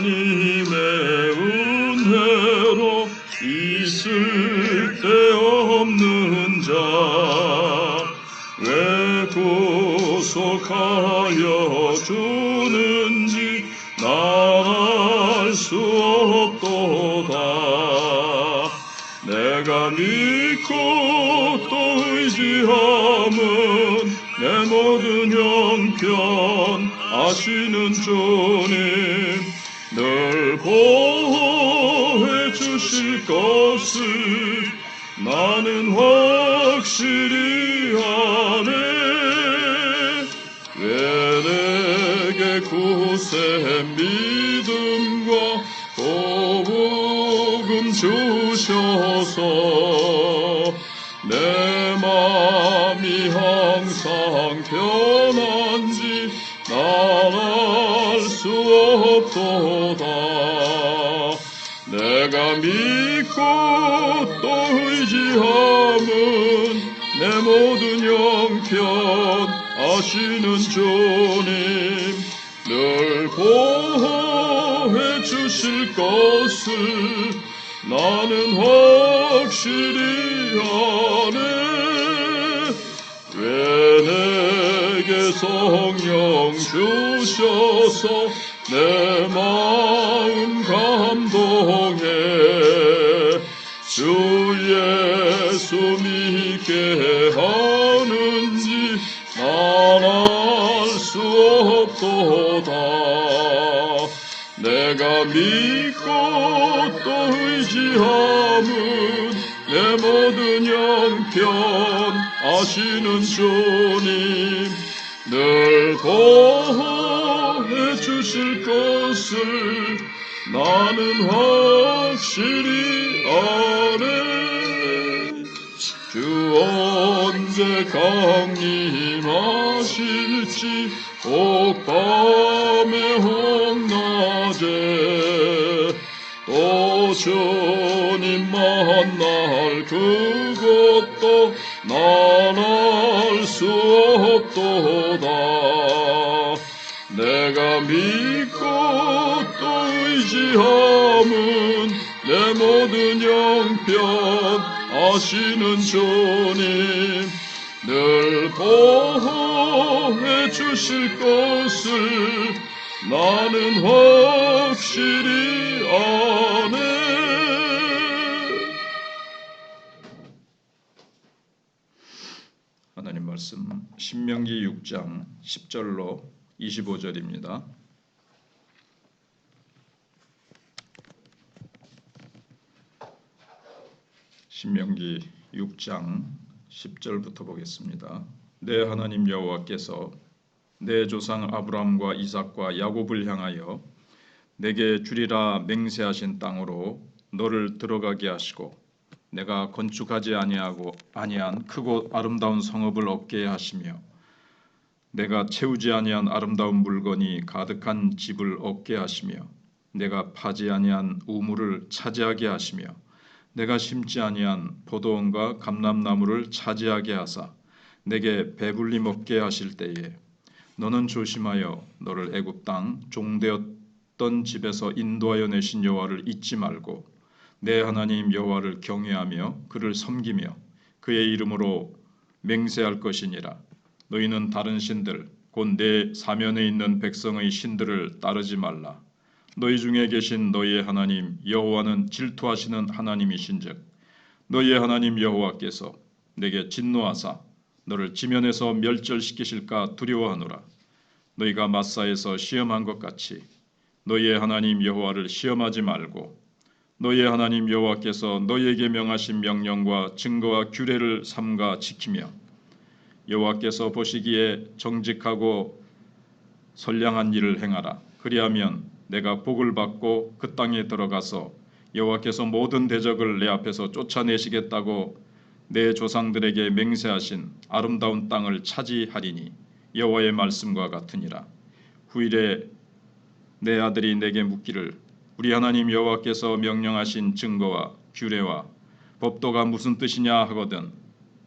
하나님의 은혜로 있을 데 없는 자 왜 구속하여 주는지 난 알 수 없도다. 내가 믿고 또 의지함은 내 모든 형편 아시는 주님 늘 보호해 주실 것을 나는 확실히 아네. 왜 내게 굳센 믿음과 복음 주셔서 내 마음이 항상 편한지 난 알 수 없도다. 내가 믿고 또 의지함은 내 모든 형편 아시는 주님 늘 보호해 주실 것을 나는 확실히 아네. 왜 내게 성령 주셔서 내 마음 감동해 주 예수 믿게 하는지 난 알 수 없도다. 내가 믿고 또 의지함은 내 모든 형편 아시는 주님 늘 보호해 주실 것을 나는 확실히 아네. 주 언제 강림하실지 혹 밤에 혹 낮에 또 주님 만날 그것도 난 알 수 없도다. 내가 믿고 또 의지함은 내 모든 형편 아시는 주님 늘 보호해 주실 것을 나는 확실히 아네. 하나님 말씀 신명기 6장 10절로 25절입니다. 신명기 6장 10절부터 보겠습니다. 내 하나님 여호와께서 내 조상 아브라함과 이삭과 야곱을 향하여 내게 주리라 맹세하신 땅으로 너를 들어가게 하시고 내가 건축하지 아니한 크고 아름다운 성읍을 얻게 하시며 내가 채우지 아니한 아름다운 물건이 가득한 집을 얻게 하시며 내가 파지 아니한 우물을 차지하게 하시며 내가 심지 아니한 포도원과 감람나무를 차지하게 하사 내게 배불리 먹게 하실 때에 너는 조심하여 너를 애굽 땅 종되었던 집에서 인도하여 내신 여호와를 잊지 말고 내 하나님 여호와를 경외하며 그를 섬기며 그의 이름으로 맹세할 것이니라. 너희는 다른 신들 곧 내 사면에 있는 백성의 신들을 따르지 말라. 너희 중에 계신 너희의 하나님 여호와는 질투하시는 하나님이신즉 너희의 하나님 여호와께서 내게 진노하사 너를 지면에서 멸절시키실까 두려워하노라. 너희가 마사에서 시험한 것 같이 너희의 하나님 여호와를 시험하지 말고 너희의 하나님 여호와께서 너희에게 명하신 명령과 증거와 규례를 삼가 지키며 여호와께서 보시기에 정직하고 선량한 일을 행하라. 그리하면 내가 복을 받고 그 땅에 들어가서 여호와께서 모든 대적을 내 앞에서 쫓아내시겠다고 내 조상들에게 맹세하신 아름다운 땅을 차지하리니 여호와의 말씀과 같으니라. 후일에 내 아들이 내게 묻기를 우리 하나님 여호와께서 명령하신 증거와 규례와 법도가 무슨 뜻이냐 하거든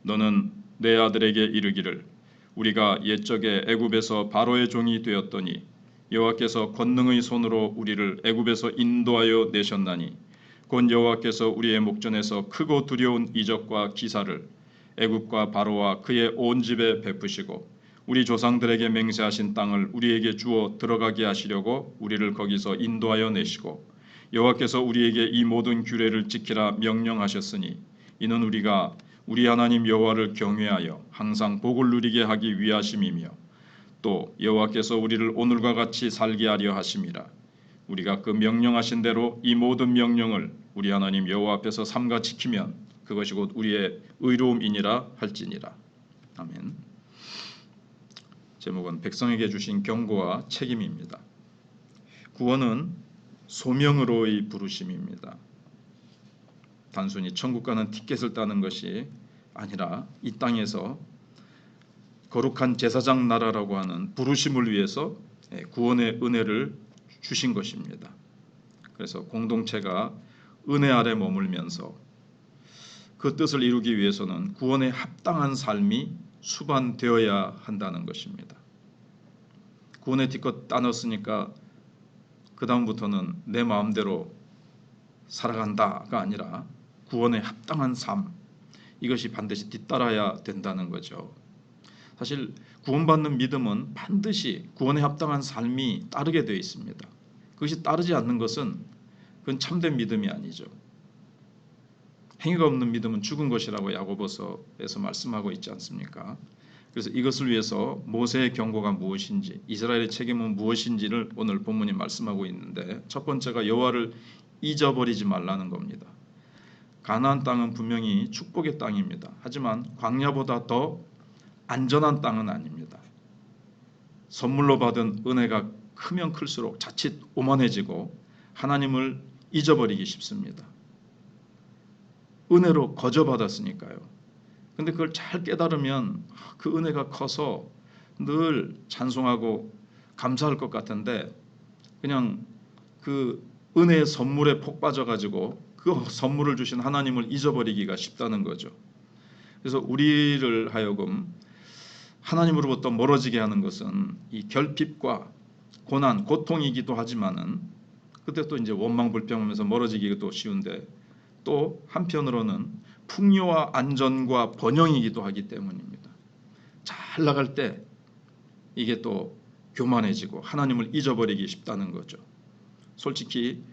너는 내 아들에게 이르기를 우리가 옛적에 애굽에서 바로의 종이 되었더니 여호와께서 권능의 손으로 우리를 애굽에서 인도하여 내셨나니 곧 여호와께서 우리의 목전에서 크고 두려운 이적과 기사를 애굽과 바로와 그의 온 집에 베푸시고 우리 조상들에게 맹세하신 땅을 우리에게 주어 들어가게 하시려고 우리를 거기서 인도하여 내시고 여호와께서 우리에게 이 모든 규례를 지키라 명령하셨으니 이는 우리가 우리 하나님 여호와를 경외하여 항상 복을 누리게 하기 위하심이며 또 여호와께서 우리를 오늘과 같이 살게 하려 하심이라. 우리가 그 명령하신 대로 이 모든 명령을 우리 하나님 여호와 앞에서 삼가 지키면 그것이 곧 우리의 의로움이니라 할지니라. 아멘. 제목은 백성에게 주신 경고와 책임입니다. 구원은 소명으로의 부르심입니다. 단순히 천국 가는 티켓을 따는 것이 아니라 이 땅에서 거룩한 제사장 나라라고 하는 부르심을 위해서 구원의 은혜를 주신 것입니다. 그래서 공동체가 은혜 아래 머물면서 그 뜻을 이루기 위해서는 구원에 합당한 삶이 수반되어야 한다는 것입니다. 구원의 티켓 따놨으니까 그 다음부터는 내 마음대로 살아간다가 아니라 구원에 합당한 삶, 이것이 반드시 뒤따라야 된다는 거죠. 사실 구원받는 믿음은 반드시 구원에 합당한 삶이 따르게 되어 있습니다. 그것이 따르지 않는 것은 그건 참된 믿음이 아니죠. 행위가 없는 믿음은 죽은 것이라고 야고보서에서 말씀하고 있지 않습니까? 그래서 이것을 위해서 모세의 경고가 무엇인지, 이스라엘의 책임은 무엇인지를 오늘 본문이 말씀하고 있는데, 첫 번째가 여호와를 잊어버리지 말라는 겁니다. 가나안 땅은 분명히 축복의 땅입니다. 하지만 광야보다 더 안전한 땅은 아닙니다. 선물로 받은 은혜가 크면 클수록 자칫 오만해지고 하나님을 잊어버리기 쉽습니다. 은혜로 거저받았으니까요. 근데 그걸 잘 깨달으면 그 은혜가 커서 늘 찬송하고 감사할 것 같은데 그냥 그 은혜의 선물에 폭 빠져가지고 그 선물을 주신 하나님을 잊어버리기가 쉽다는 거죠. 그래서 우리를 하여금 하나님으로부터 멀어지게 하는 것은 이 결핍과 고난, 고통이기도 하지만은 그때 또 이제 원망불평하면서 멀어지기도 쉬운데 또 한편으로는 풍요와 안전과 번영이기도 하기 때문입니다. 잘 나갈 때 이게 또 교만해지고 하나님을 잊어버리기 쉽다는 거죠. 솔직히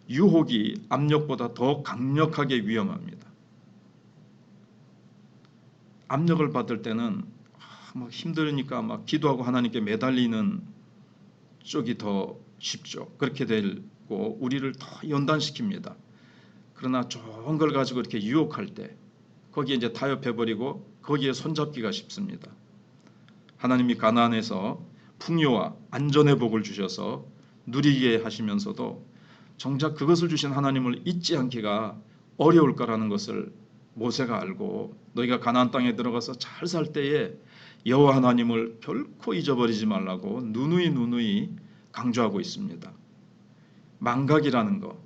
유혹이 압력보다 더 강력하게 위험합니다. 압력을 받을 때는 막 힘드니까 막 기도하고 하나님께 매달리는 쪽이 더 쉽죠. 그렇게 되고 우리를 더 연단시킵니다. 그러나 좋은 걸 가지고 이렇게 유혹할 때 거기에 이제 타협해버리고 거기에 손잡기가 쉽습니다. 하나님이 가나안에서 풍요와 안전의 복을 주셔서 누리게 하시면서도 정작 그것을 주신 하나님을 잊지 않기가 어려울 거라는 것을 모세가 알고 너희가 가나안 땅에 들어가서 잘 살 때에 여호와 하나님을 결코 잊어버리지 말라고 누누이 강조하고 있습니다. 망각이라는 거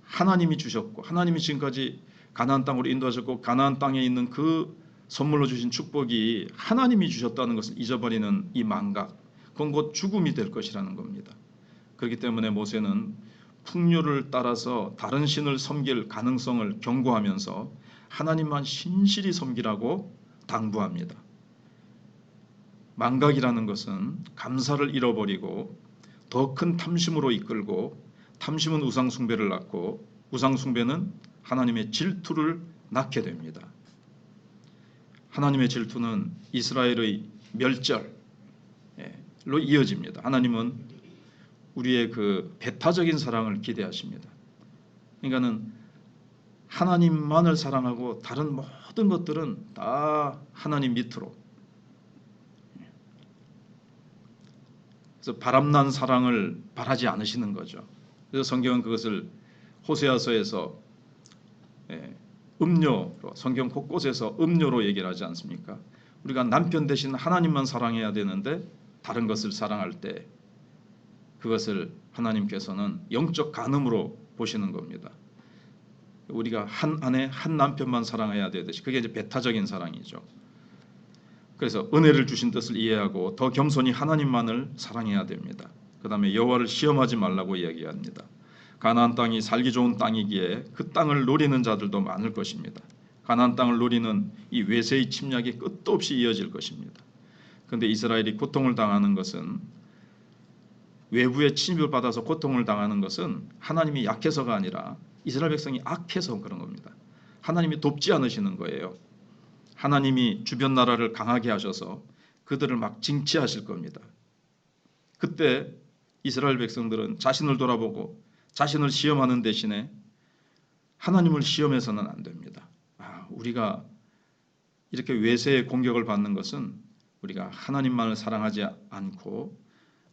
하나님이 주셨고 하나님이 지금까지 가나안 땅으로 인도하셨고 가나안 땅에 있는 그 선물로 주신 축복이 하나님이 주셨다는 것을 잊어버리는 이 망각, 그건 곧 죽음이 될 것이라는 겁니다. 그렇기 때문에 모세는 풍요를 따라서 다른 신을 섬길 가능성을 경고하면서 하나님만 신실히 섬기라고 당부합니다. 망각이라는 것은 감사를 잃어버리고 더 큰 탐심으로 이끌고 탐심은 우상 숭배를 낳고 우상 숭배는 하나님의 질투를 낳게 됩니다. 하나님의 질투는 이스라엘의 멸절로 이어집니다. 하나님은 우리의 그 배타적인 사랑을 기대하십니다. 그러니까는 하나님만을 사랑하고 다른 모든 것들은 다 하나님 밑으로. 그래서 바람난 사랑을 바라지 않으시는 거죠. 그래서 성경은 그것을 호세아서에서 음료로, 성경 곳곳에서 음료로 얘기를 하지 않습니까? 우리가 남편 대신 하나님만 사랑해야 되는데 다른 것을 사랑할 때 그것을 하나님께서는 영적 간음으로 보시는 겁니다. 우리가 한 아내 한 남편만 사랑해야 되듯이 그게 이제 배타적인 사랑이죠. 그래서 은혜를 주신 뜻을 이해하고 더 겸손히 하나님만을 사랑해야 됩니다. 그 다음에 여호와를 시험하지 말라고 이야기합니다. 가나안 땅이 살기 좋은 땅이기에 그 땅을 노리는 자들도 많을 것입니다. 가나안 땅을 노리는 이 외세의 침략이 끝도 없이 이어질 것입니다. 그런데 이스라엘이 고통을 당하는 것은, 외부의 침입을 받아서 고통을 당하는 것은 하나님이 약해서가 아니라 이스라엘 백성이 악해서 그런 겁니다. 하나님이 돕지 않으시는 거예요. 하나님이 주변 나라를 강하게 하셔서 그들을 막 징치하실 겁니다. 그때 이스라엘 백성들은 자신을 돌아보고 자신을 시험하는 대신에 하나님을 시험해서는 안 됩니다. 우리가 이렇게 외세의 공격을 받는 것은 우리가 하나님만을 사랑하지 않고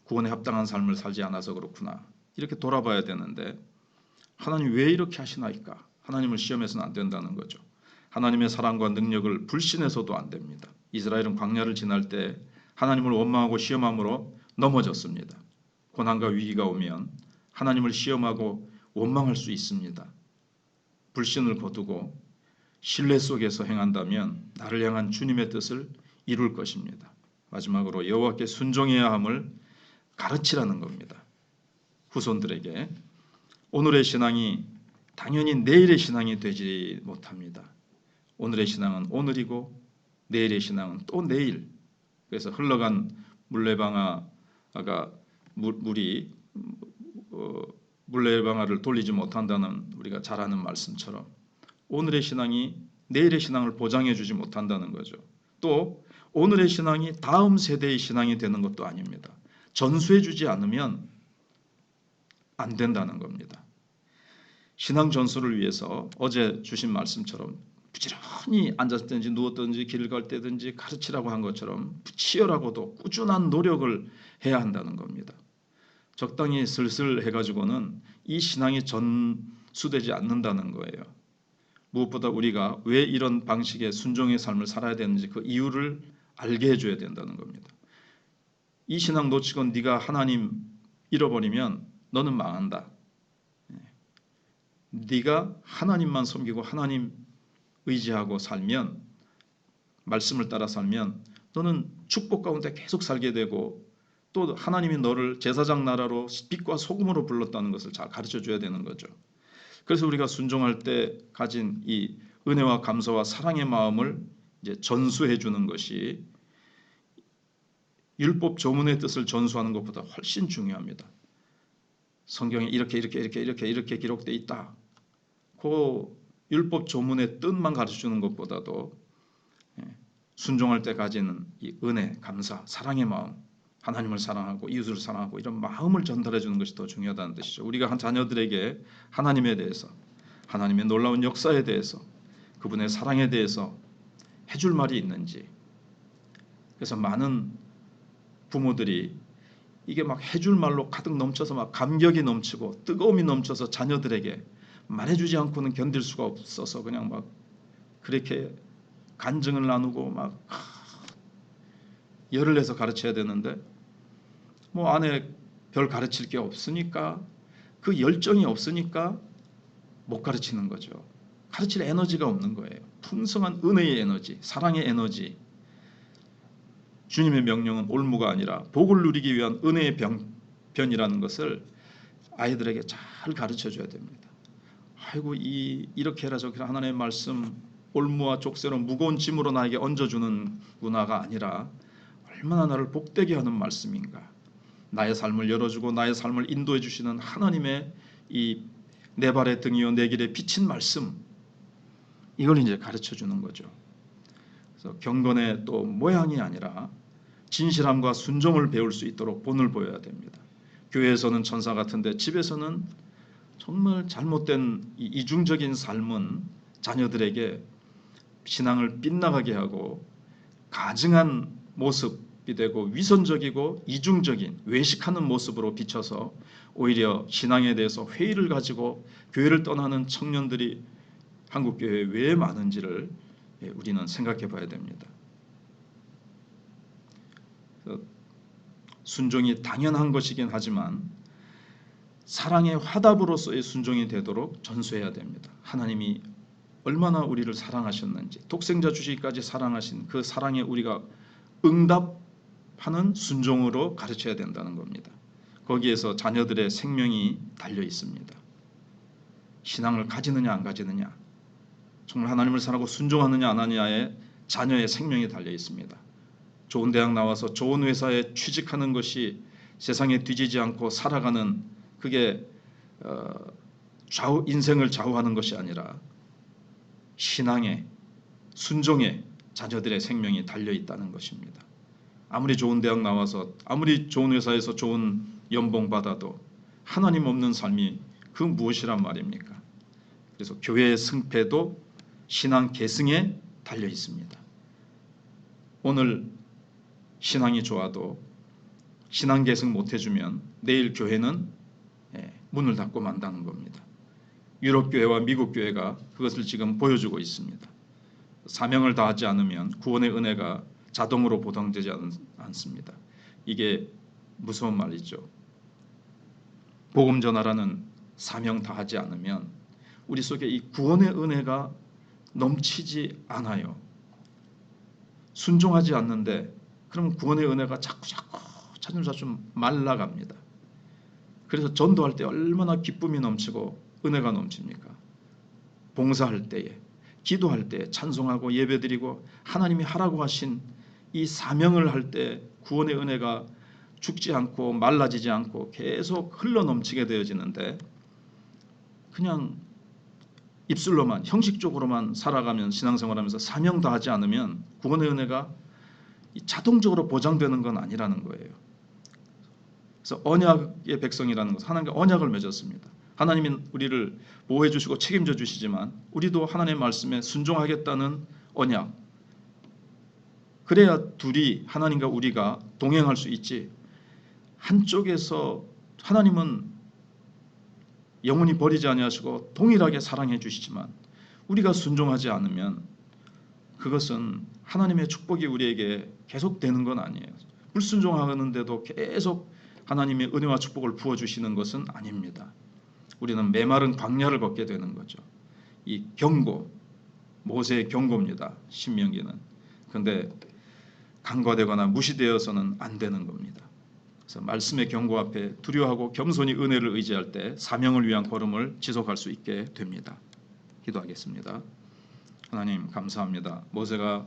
구원에 합당한 삶을 살지 않아서 그렇구나, 이렇게 돌아봐야 되는데 하나님 왜 이렇게 하시나이까? 하나님을 시험해서는 안 된다는 거죠. 하나님의 사랑과 능력을 불신해서도 안 됩니다. 이스라엘은 광야를 지날 때 하나님을 원망하고 시험함으로 넘어졌습니다. 고난과 위기가 오면 하나님을 시험하고 원망할 수 있습니다. 불신을 거두고 신뢰 속에서 행한다면 나를 향한 주님의 뜻을 이룰 것입니다. 마지막으로 여호와께 순종해야 함을 가르치라는 겁니다. 후손들에게 오늘의 신앙이 당연히 내일의 신앙이 되지 못합니다. 오늘의 신앙은 오늘이고 내일의 신앙은 또 내일. 그래서 흘러간 물레방아가 물이 물레방아를 돌리지 못한다는 우리가 잘 아는 말씀처럼 오늘의 신앙이 내일의 신앙을 보장해 주지 못한다는 거죠. 또 오늘의 신앙이 다음 세대의 신앙이 되는 것도 아닙니다. 전수해 주지 않으면 안 된다는 겁니다. 신앙 전수를 위해서 어제 주신 말씀처럼 부지런히 앉았든지 누웠든지 길을 갈 때든지 가르치라고 한 것처럼 치열하고도 꾸준한 노력을 해야 한다는 겁니다. 적당히 슬슬 해가지고는 이 신앙이 전수되지 않는다는 거예요. 무엇보다 우리가 왜 이런 방식의 순종의 삶을 살아야 되는지 그 이유를 알게 해줘야 된다는 겁니다. 이 신앙 놓치고 네가 하나님 잃어버리면 너는 망한다. 네가 하나님만 섬기고 하나님 의지하고 살면, 말씀을 따라 살면 너는 축복 가운데 계속 살게 되고 또 하나님이 너를 제사장 나라로 빛과 소금으로 불렀다는 것을 잘 가르쳐줘야 되는 거죠. 그래서 우리가 순종할 때 가진 이 은혜와 감사와 사랑의 마음을 이제 전수해 주는 것이 율법 조문의 뜻을 전수하는 것보다 훨씬 중요합니다. 성경에 이렇게 기록되어 있다. 그 율법 조문의 뜻만 가르쳐주는 것보다도 순종할 때 가지는 이 은혜, 감사, 사랑의 마음, 하나님을 사랑하고 이웃을 사랑하고 이런 마음을 전달해 주는 것이 더 중요하다는 뜻이죠. 우리가 한 자녀들에게 하나님에 대해서, 하나님의 놀라운 역사에 대해서, 그분의 사랑에 대해서 해줄 말이 있는지. 그래서 많은 부모들이 이게 막 해줄 말로 가득 넘쳐서 막 감격이 넘치고 뜨거움이 넘쳐서 자녀들에게 말해주지 않고는 견딜 수가 없어서 그냥 막 그렇게 간증을 나누고 막 열을 내서 가르쳐야 되는데 뭐 안에 별 가르칠 게 없으니까, 그 열정이 없으니까 못 가르치는 거죠. 가르칠 에너지가 없는 거예요. 풍성한 은혜의 에너지, 사랑의 에너지. 주님의 명령은 올무가 아니라 복을 누리기 위한 은혜의 변이라는 것을 아이들에게 잘 가르쳐줘야 됩니다. 아이고 이렇게 해라 저렇게 해라, 하나님의 말씀 올무와 족쇄로 무거운 짐으로 나에게 얹어주는구나가 아니라 얼마나 나를 복되게 하는 말씀인가, 나의 삶을 열어주고 나의 삶을 인도해 주시는 하나님의 이 내 발의 등이요 내 길에 비친 말씀, 이걸 이제 가르쳐주는 거죠. 그래서 경건의 또 모양이 아니라 진실함과 순종을 배울 수 있도록 본을 보여야 됩니다. 교회에서는 천사 같은데 집에서는 정말 잘못된 이중적인 삶은 자녀들에게 신앙을 빗나가게 하고 가증한 모습이 되고 위선적이고 이중적인 외식하는 모습으로 비춰서 오히려 신앙에 대해서 회의를 가지고 교회를 떠나는 청년들이 한국교회에 왜 많은지를 우리는 생각해 봐야 됩니다. 순종이 당연한 것이긴 하지만 사랑의 화답으로서의 순종이 되도록 전수해야 됩니다. 하나님이 얼마나 우리를 사랑하셨는지, 독생자 주시기까지 사랑하신 그 사랑에 우리가 응답하는 순종으로 가르쳐야 된다는 겁니다. 거기에서 자녀들의 생명이 달려 있습니다. 신앙을 가지느냐 안 가지느냐, 정말 하나님을 사랑하고 순종하느냐 안 하느냐에 자녀의 생명이 달려 있습니다. 좋은 대학 나와서 좋은 회사에 취직하는 것이 세상에 뒤지지 않고 살아가는, 그게 인생을 좌우하는 것이 아니라 신앙에, 순종에 자녀들의 생명이 달려 있다는 것입니다. 아무리 좋은 대학 나와서 아무리 좋은 회사에서 좋은 연봉 받아도 하나님 없는 삶이 그 무엇이란 말입니까? 그래서 교회의 승패도 신앙 계승에 달려 있습니다. 오늘 신앙이 좋아도 신앙 계승 못 해주면 내일 교회는 문을 닫고 만다는 겁니다. 유럽 교회와 미국 교회가 그것을 지금 보여주고 있습니다. 사명을 다하지 않으면 구원의 은혜가 자동으로 보장되지 않습니다. 이게 무서운 말이죠. 복음 전하라는 사명 다하지 않으면 우리 속에 이 구원의 은혜가 넘치지 않아요. 순종하지 않는데 그럼 구원의 은혜가 자꾸 차츰 말라갑니다. 그래서 전도할 때 얼마나 기쁨이 넘치고 은혜가 넘칩니까? 봉사할 때에, 기도할 때, 찬송하고 예배드리고 하나님이 하라고 하신 이 사명을 할 때 구원의 은혜가 죽지 않고 말라지지 않고 계속 흘러넘치게 되어지는데, 그냥 입술로만 형식적으로만 살아가면, 신앙생활하면서 사명 다하지 않으면 구원의 은혜가 자동적으로 보장되는 건 아니라는 거예요. 그래서 언약의 백성이라는 것은 하나님과 언약을 맺었습니다. 하나님이 우리를 보호해 주시고 책임져 주시지만 우리도 하나님의 말씀에 순종하겠다는 언약, 그래야 둘이, 하나님과 우리가 동행할 수 있지. 한쪽에서 하나님은 영원히 버리지 아니하시고 동일하게 사랑해 주시지만 우리가 순종하지 않으면 그것은 하나님의 축복이 우리에게 계속 되는 건 아니에요. 불순종하는데도 계속 하나님의 은혜와 축복을 부어주시는 것은 아닙니다. 우리는 메마른 광야를 걷게 되는 거죠. 이 경고, 모세의 경고입니다. 신명기는. 그런데 간과되거나 무시되어서는 안 되는 겁니다. 그래서 말씀의 경고 앞에 두려워하고 겸손히 은혜를 의지할 때 사명을 위한 걸음을 지속할 수 있게 됩니다. 기도하겠습니다. 하나님 감사합니다. 모세가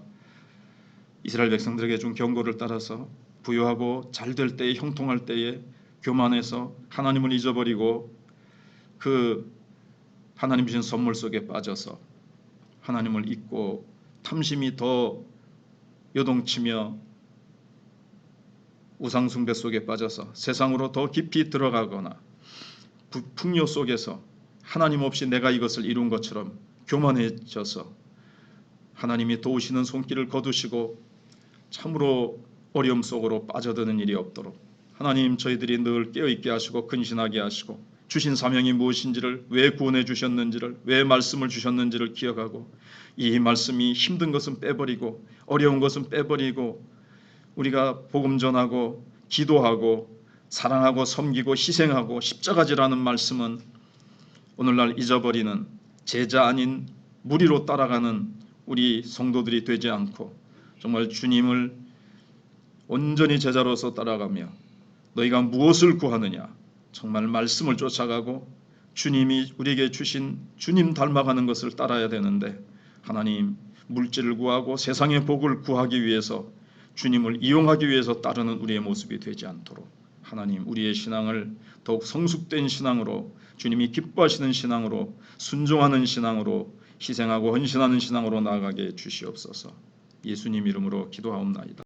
이스라엘 백성들에게 준 경고를 따라서 부유하고 잘될 때에, 형통할 때에 교만해서 하나님을 잊어버리고 그 하나님 주신 선물 속에 빠져서 하나님을 잊고 탐심이 더 요동치며 우상숭배 속에 빠져서 세상으로 더 깊이 들어가거나 풍요 속에서 하나님 없이 내가 이것을 이룬 것처럼 교만해져서 하나님이 도우시는 손길을 거두시고 참으로 어려움 속으로 빠져드는 일이 없도록 하나님, 저희들이 늘 깨어있게 하시고 근신하게 하시고 주신 사명이 무엇인지를, 왜 구원해 주셨는지를, 왜 말씀을 주셨는지를 기억하고 이 말씀이 힘든 것은 빼버리고 어려운 것은 빼버리고 우리가 복음 전하고 기도하고 사랑하고 섬기고 희생하고 십자가지라는 말씀은 오늘날 잊어버리는, 제자 아닌 무리로 따라가는 우리 성도들이 되지 않고 정말 주님을 온전히 제자로서 따라가며 너희가 무엇을 구하느냐, 정말 말씀을 쫓아가고 주님이 우리에게 주신 주님 닮아가는 것을 따라야 되는데, 하나님, 물질을 구하고 세상의 복을 구하기 위해서 주님을 이용하기 위해서 따르는 우리의 모습이 되지 않도록 하나님, 우리의 신앙을 더욱 성숙된 신앙으로, 주님이 기뻐하시는 신앙으로, 순종하는 신앙으로, 희생하고 헌신하는 신앙으로 나아가게 주시옵소서. 예수님 이름으로 기도하옵나이다.